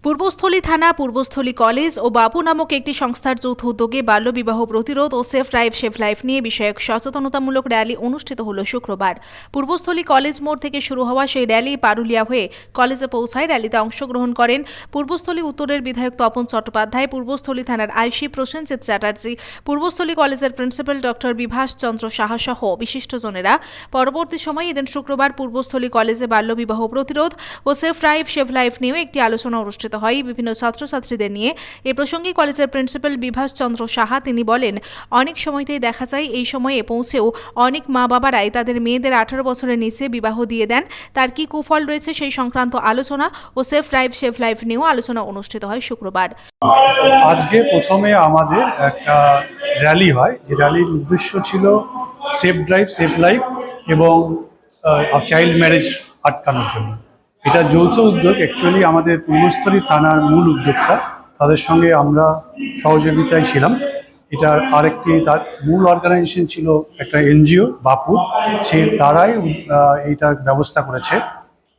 পূর্বস্থলী থানা, পূর্বস্থলী কলেজ ও বাপু নামক একটি সংস্থার যৌথ উদ্যোগে বাল্যবিবাহ প্রতিরোধ ও সেফ ড্রাইভ সেভ লাইফ নিয়ে বিষয়ক সচেতনতামূলক র্যালি অনুষ্ঠিত হল শুক্রবার। পূর্বস্থলী কলেজ মোড় থেকে শুরু হওয়া সেই র্যালি পারুলিয়া হয়ে কলেজে পৌঁছায়। র্যালিতে অংশগ্রহণ করেন পূর্বস্থলী উত্তরের বিধায়ক তপন চট্টোপাধ্যায়, পূর্বস্থলী থানার আইসি প্রসেনজিৎ চ্যাটার্জি, পূর্বস্থলী কলেজের প্রিন্সিপাল ডক্টর বিভাস চন্দ্র সাহা সহ বিশিষ্টজনেরা। পরবর্তী সময়ে এদিন শুক্রবার পূর্বস্থলী কলেজে বাল্যবিবাহ প্রতিরোধ ও সেফ ড্রাইভ সেভ লাইফ নিয়েও একটি আলোচনা অনুষ্ঠিত হয় বিভিন্ন ছাত্রছাত্রীদের নিয়ে। এ প্রসঙ্গে কলেজের প্রিন্সিপাল বিভাস চন্দ্র সাহা তিনি বলেন, অনেক সময়তেই দেখা যায় এই সময়ে পৌঁছেও অনেক মা বাবারাই তাদের মেয়েদের 18 বছরের নিচে বিবাহ দিয়ে দেন। তার কি কুফল রয়েছে সেই সংক্রান্ত আলোচনা ও সেফ ড্রাইভ সেভ লাইফ নিয়েও আলোচনা অনুষ্ঠিত হয় শুক্রবার। আজকে প্রথমে আমাদের একটা র্যালি হয়, যে র্যালির উদ্দেশ্য ছিল সেফ ড্রাইভ সেভ লাইফ এবং চাইল্ড ম্যারেজ আটকানোর জন্য। এটা যৌথ উদ্যোগ। অ্যাকচুয়ালি আমাদের পূর্বস্থলী থানার মূল উদ্যোক্তা, তাদের সঙ্গে আমরা সহযোগিতায় ছিলাম। এটার আরেকটি তার মূল অর্গানাইজেশন ছিল একটা এনজিও বাপু, তারাই এইটার ব্যবস্থা করেছে।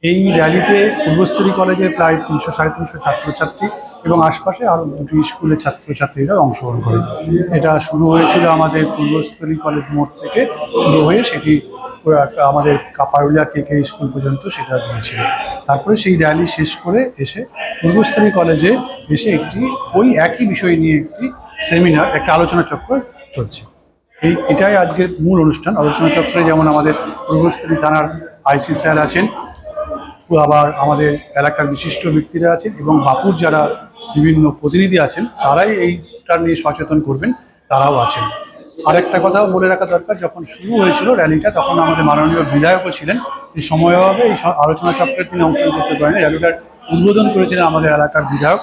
এই র্যালিতে পূর্বস্থলী কলেজের প্রায় 300-350 ছাত্রছাত্রী এবং আশপাশে আরও দুটি স্কুলের ছাত্রছাত্রীরা অংশগ্রহণ করে। এটা শুরু হয়েছিল আমাদের পূর্বস্থলী কলেজ মোড় থেকে শুরু হয়ে সেটি আমাদের পারুলিয়া কেকে স্কুল পর্যন্ত সেটা গিয়েছিল। তারপরে সেই র্যালি শেষ করে এসে পূর্বস্থলী কলেজে এসে ওই একই বিষয় নিয়ে একটি সেমিনার, একটা আলোচনা চক্র চলছে। এটাই আজকের মূল অনুষ্ঠান। আলোচনা চক্রে যেমন আমাদের পূর্বস্থলী থানার আইসি স্যার আছেন, আবার আমাদের এলাকার বিশিষ্ট ব্যক্তিরা আছেন এবং বাপুর যারা বিভিন্ন প্রতিনিধি আছেন তারাই এইটা নিয়ে সচেতন করবেন, তারাও আছেন। আর একটা কথাও বলে রাখা দরকার, যখন শুরু হয়েছিল র্যালিটা তখন আমাদের মাননীয় বিধায়কও ছিলেন। এই সময়ভাবে এই আলোচনা চক্রের তিনি অংশগ্রহণ করতে পারেন। র্যালিটার উদ্বোধন করেছিলেন আমাদের এলাকার বিধায়ক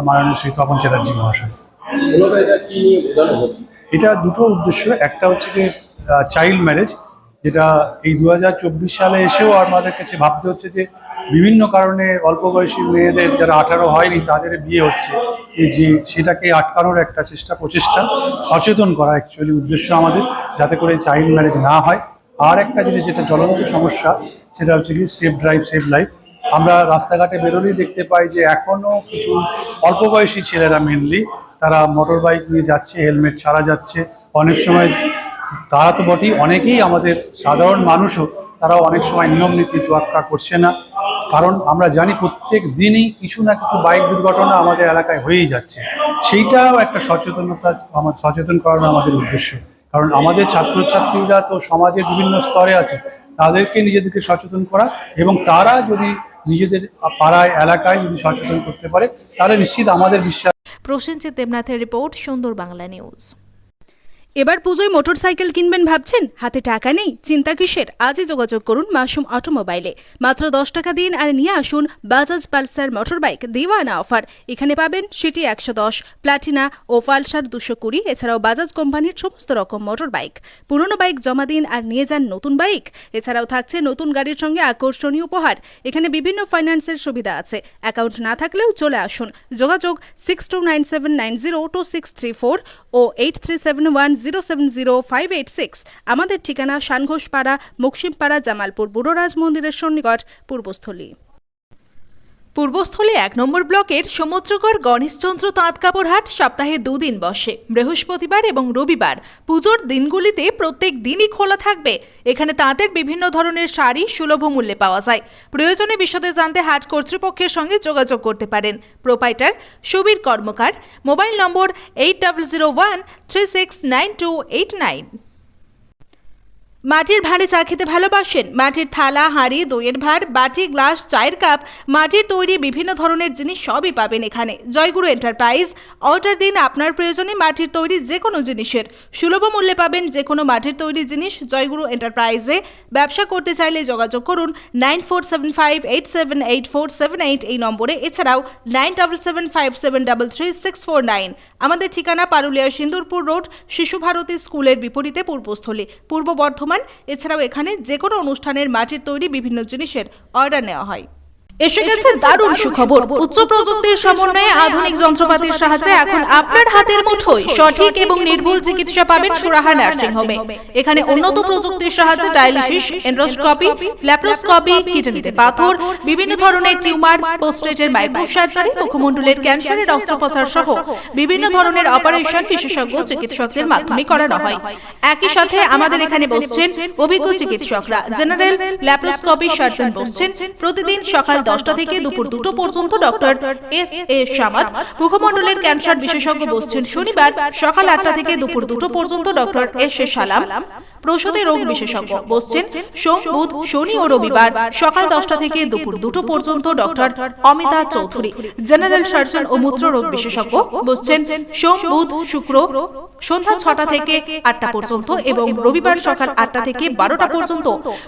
মাননীয় শ্রী তপন চ্যাটার্জি মহাশয়। এটা দুটো উদ্দেশ্য। একটা হচ্ছে যে চাইল্ড ম্যারেজ, যেটা এই 2024 সালে এসেও আমাদের কাছে ভাবতে হচ্ছে যে বিভিন্ন কারণে অল্প বয়সী মেয়েদের যারা 18 হয়নি তাদের বিয়ে হচ্ছে, এই যে সেটাকে আটকানোর একটা প্রচেষ্টা, সচেতন করা অ্যাকচুয়ালি উদ্দেশ্য আমাদের, যাতে করে চাইল্ড ম্যারেজ না হয়। আর একটা জিনিস যেটা জ্বলন্ত সমস্যা, সেটা হচ্ছে কি সেফ ড্রাইভ সেভ লাইফ। আমরা রাস্তাঘাটে বেরোলেই দেখতে পাই যে এখনও কিছু অল্প বয়সী ছেলেরা মেনলি তারা মোটর বাইক নিয়ে যাচ্ছে, হেলমেট ছাড়া যাচ্ছে। অনেক সময় তারা তো বটেই, অনেকেই আমাদের সাধারণ মানুষও তারাও অনেক সময় নিয়ম নীতি তোয়াক্কা করছে না। কারণ আমরা জানি প্রত্যেক দিনই কিছু না কিছু বাইক দুর্ঘটনা আমাদের এলাকায় হয়েই যাচ্ছে। সেইটাও একটা সচেতন করানো আমাদের উদ্দেশ্য। কারণ আমাদের ছাত্রছাত্রীরা তো সমাজের বিভিন্ন স্তরে আছে, তাদেরকে নিজেদেরকে সচেতন করা এবং তারা যদি নিজেদের পাড়ায় এলাকায় যদি সচেতন করতে পারে তাহলে নিশ্চিত আমাদের বিশ্বাস। প্রসেনজিৎ দেবনাথের রিপোর্ট, সুন্দর বাংলা নিউজ। এবার পুজোয় মোটরসাইকেল কিনবেন ভাবছেন, হাতে টাকা নেই? চিন্তা কিসের? আজই যোগাযোগ করুন মাসুম অটোমোবাইলে। মাত্র 10 টাকা দিন আর নিয়ে আসুন বাজাজ পালসার মোটর বাইক দিওয়ানা অফার। এখানে পাবেন সিটি 110, প্লাটিনা ও পালসার 220, এছাড়াও বাজাজ কোম্পানির সমস্ত রকম মোটর বাইক। পুরনো বাইক জমা দিন আর নিয়ে যান নতুন বাইক। এছাড়াও থাকছে নতুন গাড়ির সঙ্গে আকর্ষণীয় উপহার। এখানে বিভিন্ন ফাইন্যান্সের সুবিধা আছে। অ্যাকাউন্ট না থাকলেও চলে আসুন। যোগাযোগ 6297902634 ও 8371070586। আমাদের ঠিকানা শানঘোষপাড়া, মুকসিমপাড়া, জামালপুর বুড়োরাজ মন্দিরের সন্নিকট, পূর্বস্থলী। পূর্বস্থলী 1 নম্বর ব্লকের সমুদ্রগড় গণেশচন্দ্র তাঁত কাপড় হাট সপ্তাহে 2 দিন বসে, বৃহস্পতিবার এবং রবিবার। পুজোর দিনগুলিতে প্রত্যেক দিনই খোলা থাকবে। এখানে তাঁতের বিভিন্ন ধরনের শাড়ি সুলভ মূল্যে পাওয়া যায়। প্রয়োজনে বিশদে জানতে হাট কর্তৃপক্ষের সঙ্গে যোগাযোগ করতে পারেন। প্রোপাইটার সুবীর কর্মকার, মোবাইল নম্বর 8001369289। মাটির ভাঁড়ে চা খেতে ভালোবাসেন? মাটির থালা, হাঁড়ি, দইয়ের ভাঁড়, বাটি, গ্লাস, চায়ের কাপ, মাটির তৈরি বিভিন্ন ধরনের জিনিস সবই পাবেন এখানে। জয়গুরু এন্টারপ্রাইজ। অর্ডার দিন আপনার প্রয়োজনে মাটির তৈরি যে কোনো জিনিসের। সুলভ মূল্যে পাবেন যে কোনো মাটির তৈরি জিনিস জয়গুরু এন্টারপ্রাইজে। ব্যবসা করতে চাইলে যোগাযোগ করুন 9475878478 এই নম্বরে। এছাড়াও 9775733649। আমাদের ঠিকানা পারুলিয়া সিন্দুরপুর রোড, শিশু ভারতী স্কুলের বিপরীতে, পূর্বস্থলী, পূর্ব বর্ধমান। এছাড়াও এখানে যে কোনো অনুষ্ঠানের মাটির তৈরি বিভিন্ন জিনিসের অর্ডার নেওয়া হয়। এসে গেছে দারুণ সুখবর। উচ্চ প্রযুক্তির সমন্বয়ে আধুনিক যন্ত্রপাতির সাহায্যে এখন আপনার হাতের মুঠোয় সঠিক এবং নির্ভুল চিকিৎসা পাবেন সুরাহা নার্সিং হোমে। এখানে উন্নত প্রযুক্তির সাহায্যে ডায়ালিসিস, এন্ডোস্কোপি, ল্যাপ্রোস্কোপি, কিডনিতে পাথর, বিভিন্ন ধরনের টিউমার, পোস্টেজের মাইক্রোসার্জারি, মুখমণ্ডলের ক্যান্সারের অস্ত্রোপচার সহ বিভিন্ন ধরনের অপারেশন বিশেষজ্ঞ চিকিৎসকদের মাধ্যমে করানো হয়। একই সাথে আমাদের এখানে বসছেন অভিজ্ঞ চিকিৎসকরা। জেনারেল ল্যাপ্রোস্কোপি সার্জন বসছেন প্রতিদিন সকাল 10টা থেকে দুপুর 2টো পর্যন্ত ডক্টর এস সামাদ। মুখমণ্ডলের ক্যান্সার বিশেষজ্ঞ বসছেন শনিবার সকাল 8টা থেকে দুপুর 2টো পর্যন্ত ডক্টর এস সালাম। প্রসূতি রোগ বিশেষজ্ঞ বসছেন সোম, বুধ, শনি ও রবিবার সকাল 10টা থেকে দুপুর 2টো পর্যন্ত doctor Amita Chowdhury. General surgeon ও মূত্র রোগ বিশেষজ্ঞ বসছেন সোম, বুধ, শুক্র সন্ধ্যা 6টা থেকে 8টা পর্যন্ত এবং রবিবার সকাল 8টা থেকে 12টা পর্যন্ত।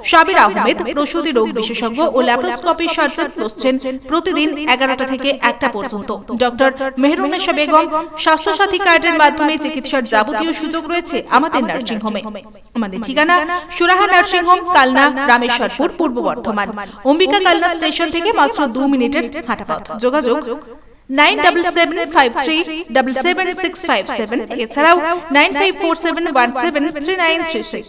সাবির আহমেদ প্রসূতি রোগ বিশেষজ্ঞ ও ল্যাপ্রোস্কোপি সার্জন বসছেন প্রতিদিন 11টা থেকে 1টা পর্যন্ত। ডক্টর মেহরুন্নেসা বেগম। স্বাস্থ্যসাথী কার্ডের মাধ্যমে চিকিৎসার যাবতীয় সুযোগ রয়েছে আমাদের নার্সিং হোমে। আমাদের ঠিকানা সুরাহা নার্সিং হোম, কালনা, রামেশ্বরপুর, পূর্ব বর্ধমান। অম্বিকা কালনা স্টেশন থেকে মাত্র 2 মিনিটের হাঁটা পথ। যোগাযোগ 9775377657, এছাড়াও 9547173936।